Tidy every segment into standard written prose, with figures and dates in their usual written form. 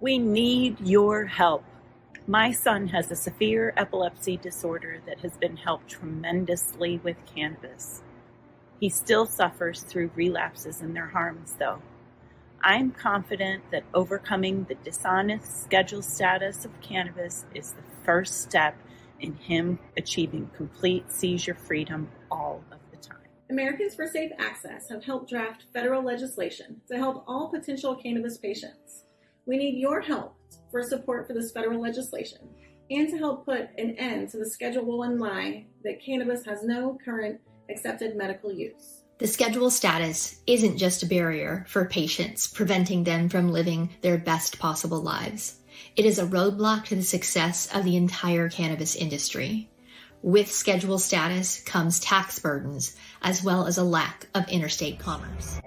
We need your help. My son has a severe epilepsy disorder that has been helped tremendously with cannabis. He still suffers through relapses and their harms, though. I'm confident that overcoming the dishonest schedule status of cannabis is the first step in him achieving complete seizure freedom all of the time. Americans for Safe Access have helped draft federal legislation to help all potential cannabis patients. We need your help for support for this federal legislation and to help put an end to the Schedule I lie that cannabis has no current accepted medical use. The schedule status isn't just a barrier for patients, preventing them from living their best possible lives. It is a roadblock to the success of the entire cannabis industry. With schedule status comes tax burdens, as well as a lack of interstate commerce.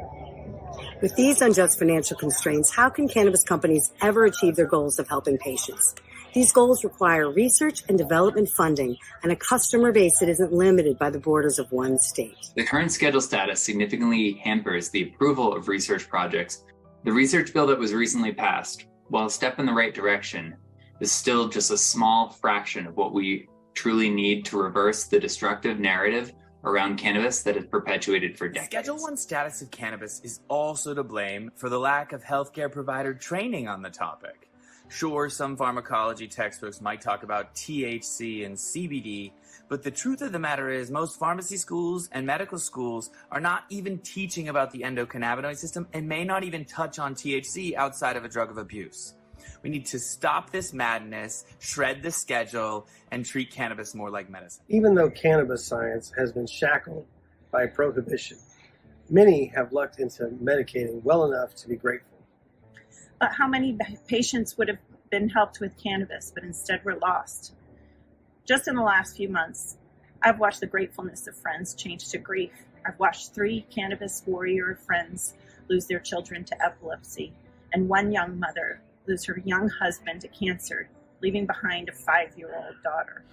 With these unjust financial constraints, how can cannabis companies ever achieve their goals of helping patients? These goals require research and development funding and a customer base that isn't limited by the borders of one state. The current schedule status significantly hampers the approval of research projects. The research bill that was recently passed, while a step in the right direction, is still just a small fraction of what we truly need to reverse the destructive narrative around cannabis that has perpetuated for decades. Schedule I status of cannabis is also to blame for the lack of healthcare provider training on the topic. Sure, some pharmacology textbooks might talk about THC and CBD, but the truth of the matter is most pharmacy schools and medical schools are not even teaching about the endocannabinoid system and may not even touch on THC outside of a drug of abuse. We need to stop this madness, shred the schedule, and treat cannabis more like medicine. Even though cannabis science has been shackled by prohibition, many have lucked into medicating well enough to be grateful. But how many patients would have been helped with cannabis, but instead were lost? Just in the last few months, I've watched the gratefulness of friends change to grief. I've watched 3 cannabis warrior friends lose their children to epilepsy, and one young mother lose her young husband to cancer, leaving behind a 5-year-old daughter.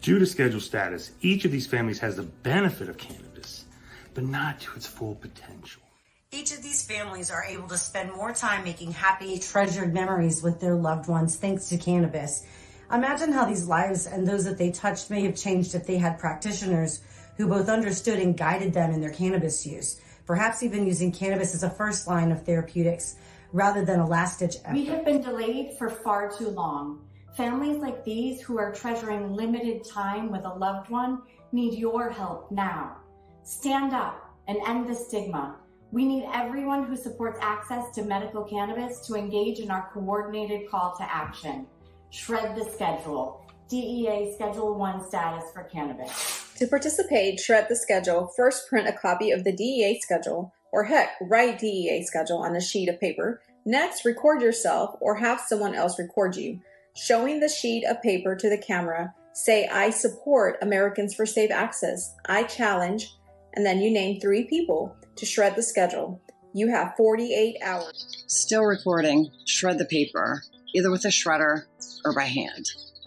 Due to schedule status, each of these families has the benefit of cannabis, but not to its full potential. Each of these families are able to spend more time making happy, treasured memories with their loved ones thanks to cannabis. Imagine how these lives and those that they touched may have changed if they had practitioners who both understood and guided them in their cannabis use, perhaps even using cannabis as a first line of therapeutics rather than a last-ditch effort. We have been delayed for far too long. Families like these who are treasuring limited time with a loved one need your help now. Stand up and end the stigma. We need everyone who supports access to medical cannabis to engage in our coordinated call to action. Shred the schedule. DEA Schedule I status for cannabis. To participate, shred the schedule. First, print a copy of the DEA schedule, or heck, write DEA schedule on a sheet of paper. Next, record yourself or have someone else record you. Showing the sheet of paper to the camera, say, "I support Americans for Safe Access. I challenge," and then you name 3 people to shred the schedule. You have 48 hours. Still recording, shred the paper, either with a shredder or by hand.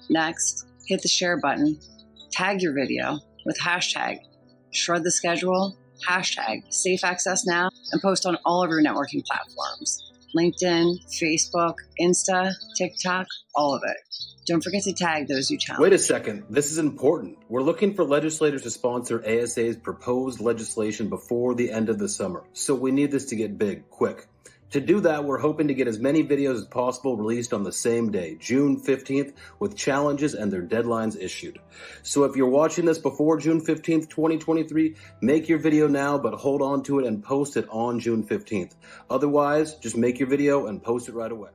Next, hit the share button, tag your video with hashtag shred the schedule, hashtag safe access now, and post on all of your networking platforms. LinkedIn, Facebook, Insta, TikTok, all of it. Don't forget to tag those you challenge. Wait a second. This is important. We're looking for legislators to sponsor ASA's proposed legislation before the end of the summer. So we need this to get big, quick. To do that, we're hoping to get as many videos as possible released on the same day, June 15th, with challenges and their deadlines issued. So if you're watching this before June 15th, 2023, make your video now, but hold on to it and post it on June 15th. Otherwise, just make your video and post it right away.